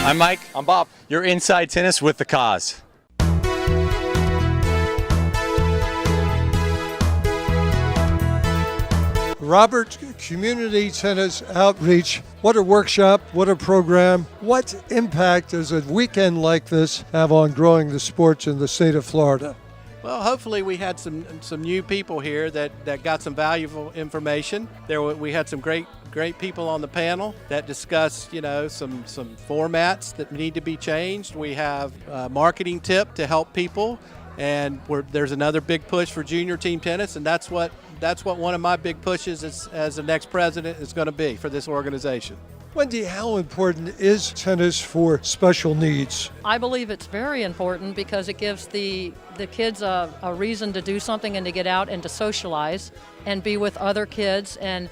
I'm Mike. I'm Bob. You're Inside Tennis with the Cause. Robert, community tennis outreach. What a workshop, what a program. What impact does a weekend like this have on growing the sports in the state of Florida? Well, hopefully we had some new people here that got some valuable information. We had some great people on the panel that discussed, some formats that need to be changed. We have a marketing tip to help people, and there's another big push for junior team tennis, and that's what one of my big pushes as the next president is going to be for this organization. Wendy, how important is tennis for special needs? I believe it's very important because it gives the kids a reason to do something and to get out and to socialize and be with other kids. And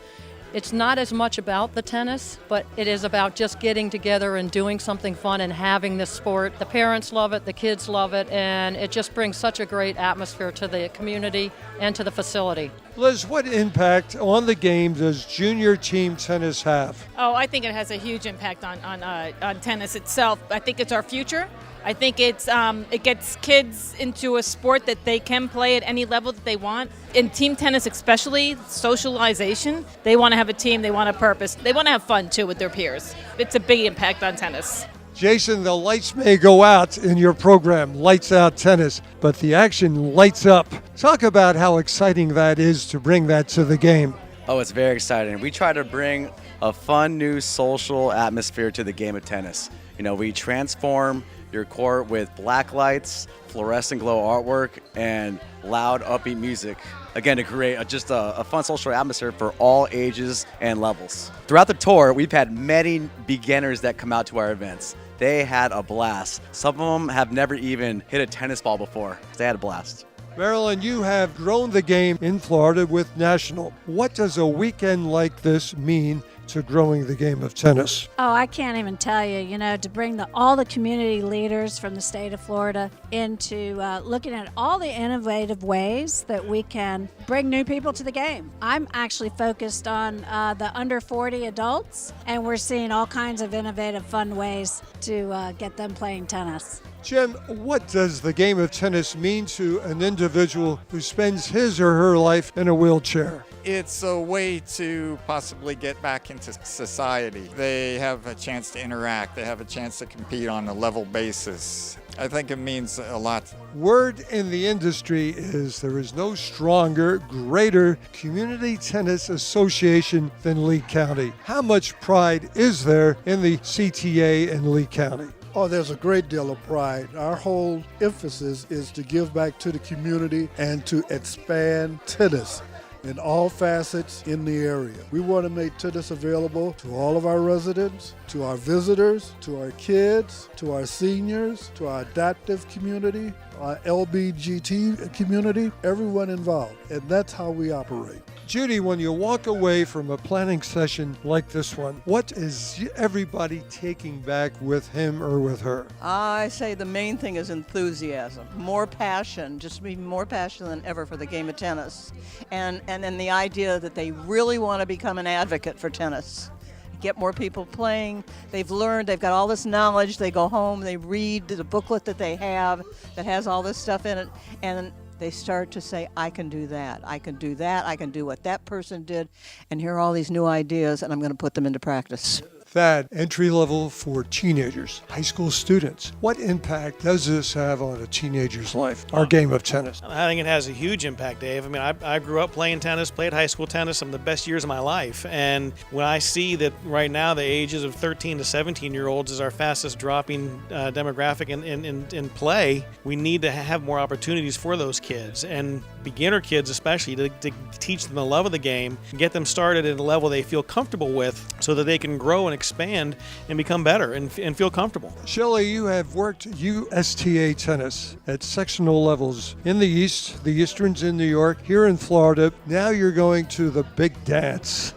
it's not as much about the tennis, but it is about just getting together and doing something fun and having this sport. The parents love it, the kids love it, and it just brings such a great atmosphere to the community and to the facility. Liz, what impact on the game does junior team tennis have? Oh, I think it has a huge impact on tennis itself. I think it's our future. I think it gets kids into a sport that they can play at any level that they want. In team tennis especially, socialization, they want to have a team, they want a purpose. They want to have fun too with their peers. It's a big impact on tennis. Jason, the lights may go out in your program, Lights Out Tennis, but the action lights up. Talk about how exciting that is to bring that to the game. Oh, it's very exciting. We try to bring a fun new social atmosphere to the game of tennis. We transform your court with black lights, fluorescent glow artwork, and loud, upbeat music. Again, to create just a fun social atmosphere for all ages and levels. Throughout the tour, we've had many beginners that come out to our events. They had a blast. Some of them have never even hit a tennis ball before. They had a blast. Marilyn, you have grown the game in Florida with National. What does a weekend like this mean to growing the game of tennis? Oh, I can't even tell you, to bring all the community leaders from the state of Florida into looking at all the innovative ways that we can bring new people to the game. I'm actually focused on the under 40 adults, and we're seeing all kinds of innovative, fun ways to get them playing tennis. Jim, what does the game of tennis mean to an individual who spends his or her life in a wheelchair? It's a way to possibly get back into society. They have a chance to interact. They have a chance to compete on a level basis. I think it means a lot. Word in the industry is there is no stronger, greater community tennis association than Lee County. How much pride is there in the CTA in Lee County? Oh, there's a great deal of pride. Our whole emphasis is to give back to the community and to expand tennis in all facets in the area. We want to make tennis available to all of our residents, to our visitors, to our kids, to our seniors, to our adaptive community, our LBGT community, everyone involved. And that's how we operate. Judy, when you walk away from a planning session like this one, what is everybody taking back with him or with her? I say the main thing is enthusiasm, more passion, just be more passionate than ever for the game of tennis. And then the idea that they really want to become an advocate for tennis. Get more people playing. They've learned, they've got all this knowledge. They go home, they read the booklet that they have that has all this stuff in it, and they start to say, I can do that, I can do that, I can do what that person did, and here are all these new ideas, and I'm going to put them into practice. Thad, entry level for teenagers, high school students. What impact does this have on a teenager's life, our game of tennis? I think it has a huge impact, Dave. I mean, I grew up playing tennis, played high school tennis, some of the best years of my life. And when I see that right now the ages of 13 to 17-year-olds is our fastest dropping demographic in play, we need to have more opportunities for those kids. And beginner kids especially, to teach them the love of the game, get them started at a level they feel comfortable with so that they can grow and expand and become better and feel comfortable. Shelley, you have worked USTA tennis at sectional levels in the East, the Easterns in New York, here in Florida. Now you're going to the big dance.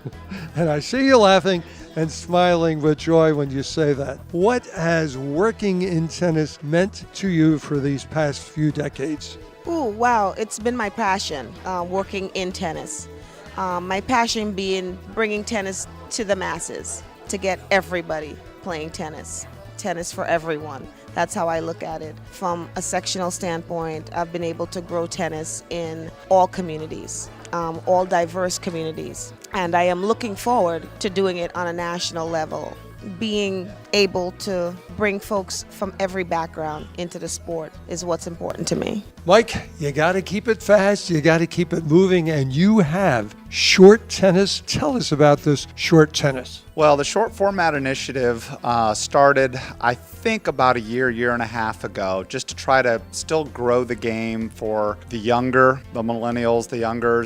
And I see you laughing and smiling with joy when you say that. What has working in tennis meant to you for these past few decades? Oh, wow. It's been my passion, working in tennis. My passion being bringing tennis to the masses, to get everybody playing tennis. tennis for everyone. That's how I look at it. From a sectional standpoint, I've been able to grow tennis in all communities, all diverse communities. And I am looking forward to doing it on a national level. Being able to bring folks from every background into the sport is what's important to me. Mike, you got to keep it fast, you got to keep it moving, and you have short tennis. Tell us about this short tennis. Well, the short format initiative started, I think, about a year and a half ago, just to try to still grow the game for the younger, the millennials, the younger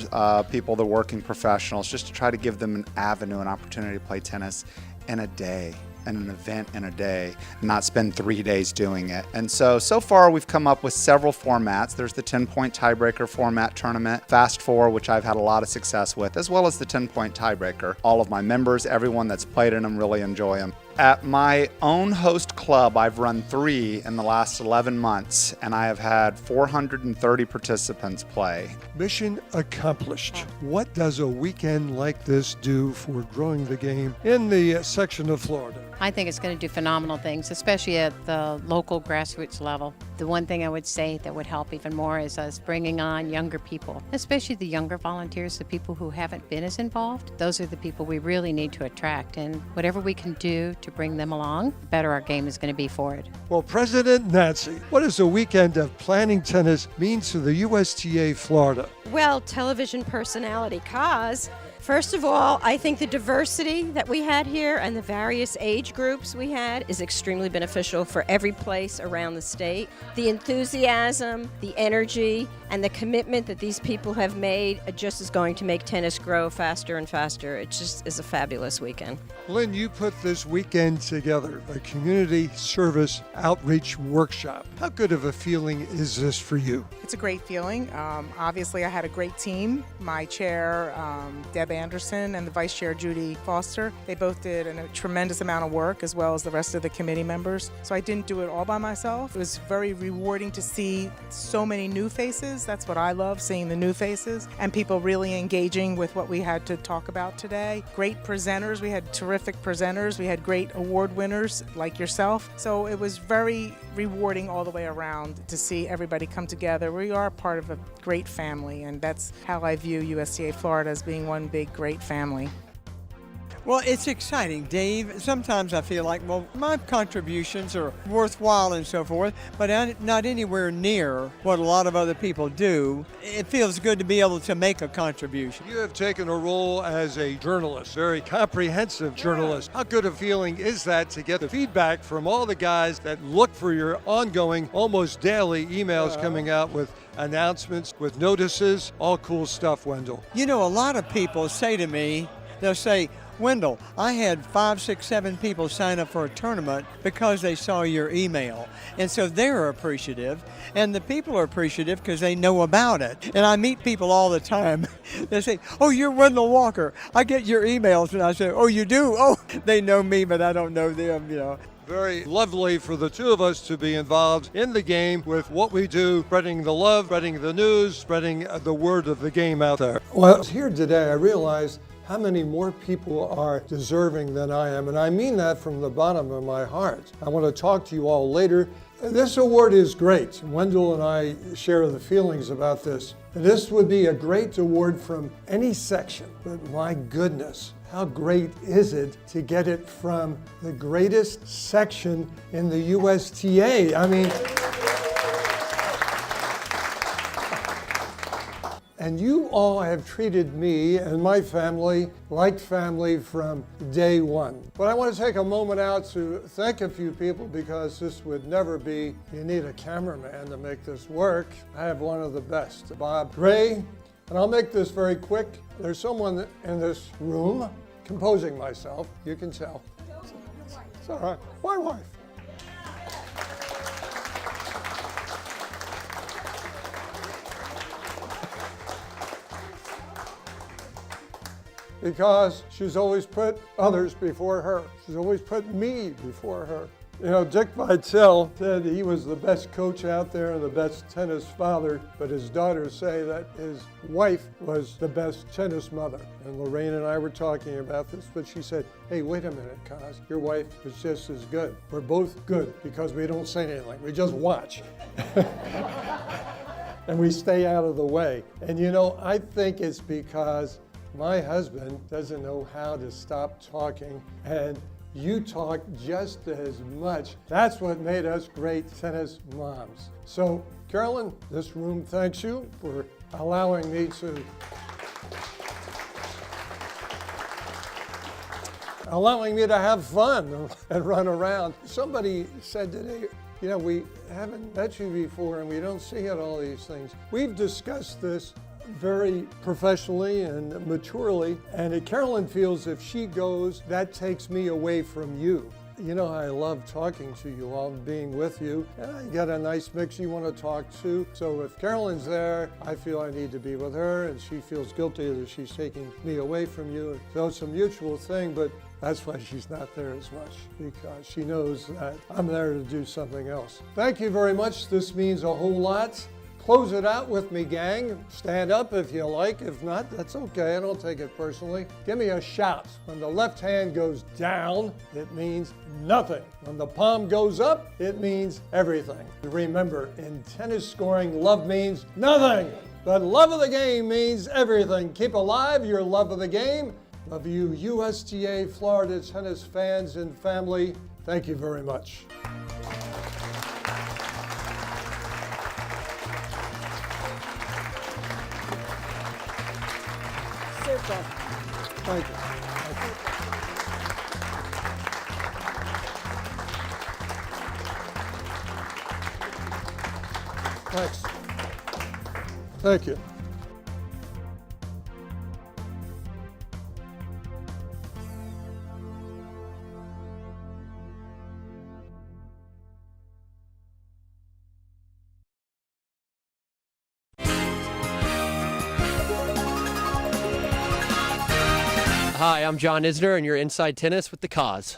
people, the working professionals, just to try to give them an avenue, an opportunity to play tennis in a day, and an event in a day, not spend 3 days doing it. And so far we've come up with several formats. There's the 10-point tiebreaker format tournament, Fast Four, which I've had a lot of success with, as well as the 10-point tiebreaker. All of my members, everyone that's played in them, really enjoy them. At my own host club, I've run 3 in the last 11 months, and I have had 430 participants play. Mission accomplished. What does a weekend like this do for growing the game in the section of Florida? I think it's going to do phenomenal things, especially at the local grassroots level. The one thing I would say that would help even more is us bringing on younger people, especially the younger volunteers, the people who haven't been as involved. Those are the people we really need to attract, and whatever we can do to bring them along, the better our game is going to be for it. Well, President Nancy, what does a weekend of planning tennis mean to the USTA Florida? Well, television personality, cause first of all, I think the diversity that we had here and the various age groups we had is extremely beneficial for every place around the state. The enthusiasm, the energy, and the commitment that these people have made just is going to make tennis grow faster and faster. It just is a fabulous weekend. Lynn, you put this weekend together, a community service outreach workshop. How good of a feeling is this for you? It's a great feeling. Obviously, I had a great team. My chair, Deb Anderson, and the vice chair, Judy Foster. They both did a tremendous amount of work, as well as the rest of the committee members. So I didn't do it all by myself. It was very rewarding to see so many new faces. That's what I love, seeing the new faces, and people really engaging with what we had to talk about today. Great presenters. We had terrific presenters. We had great award winners like yourself. So it was very rewarding all the way around to see everybody come together. We are part of a great family, and that's how I view USTA Florida, as being one big, great family. Well, it's exciting, Dave. Sometimes I feel like, well, my contributions are worthwhile and so forth, but I'm not anywhere near what a lot of other people do. It feels good to be able to make a contribution. You have taken a role as a journalist, very comprehensive journalist. How good a feeling is that to get the feedback from all the guys that look for your ongoing, almost daily emails coming out with announcements, with notices, all cool stuff, Wendell? You know, a lot of people say to me, they'll say, Wendell, I had 5, 6, 7 people sign up for a tournament because they saw your email. And so they're appreciative, and the people are appreciative because they know about it. And I meet people all the time. They say, oh, you're Wendell Walker. I get your emails. And I say, oh, you do? Oh, they know me, but I don't know them, you know. Very lovely for the two of us to be involved in the game with what we do, spreading the love, spreading the news, spreading the word of the game out there. Well, here today I realized how many more people are deserving than I am, and I mean that from the bottom of my heart. I want to talk to you all later. This award is great. Wendell and I share the feelings about this. This would be a great award from any section, but my goodness, how great is it to get it from the greatest section in the USTA? I mean, and you all have treated me and my family like family from day one. But I want to take a moment out to thank a few people, because this would never be, you need a cameraman to make this work. I have one of the best, Bob Gray. And I'll make this very quick. There's someone in this room, composing myself, you can tell. It's all right, my wife. Because she's always put others before her. She's always put me before her. You know, Dick Vitale said he was the best coach out there and the best tennis father, but his daughters say that his wife was the best tennis mother. And Lorraine and I were talking about this, but she said, hey, wait a minute, Kaz, your wife is just as good. We're both good because we don't say anything, we just watch. And we stay out of the way. And you know, I think it's because my husband doesn't know how to stop talking, and you talk just as much. That's what made us great tennis moms. So, Carolyn, this room thanks you for allowing me to have fun and run around. Somebody said today, you know, we haven't met you before and we don't see all these things. We've discussed this very professionally and maturely, and Carolyn feels if she goes, that takes me away from you. You know, I love talking to you all, being with you, and I got a nice mix you want to talk to. So if Carolyn's there, I feel I need to be with her, and she feels guilty that she's taking me away from you. So it's a mutual thing, but that's why she's not there as much, because she knows that I'm there to do something else. Thank you very much. This means a whole lot. Close it out with me, gang. Stand up if you like. If not, that's okay. I don't take it personally. Give me a shout. When the left hand goes down, it means nothing. When the palm goes up, it means everything. Remember, in tennis scoring, love means nothing. But love of the game means everything. Keep alive your love of the game. Love you, USTA Florida tennis fans and family. Thank you very much. Thank you. Thanks. Thank you. Hi, I'm John Isner, and you're Inside Tennis with the Cause.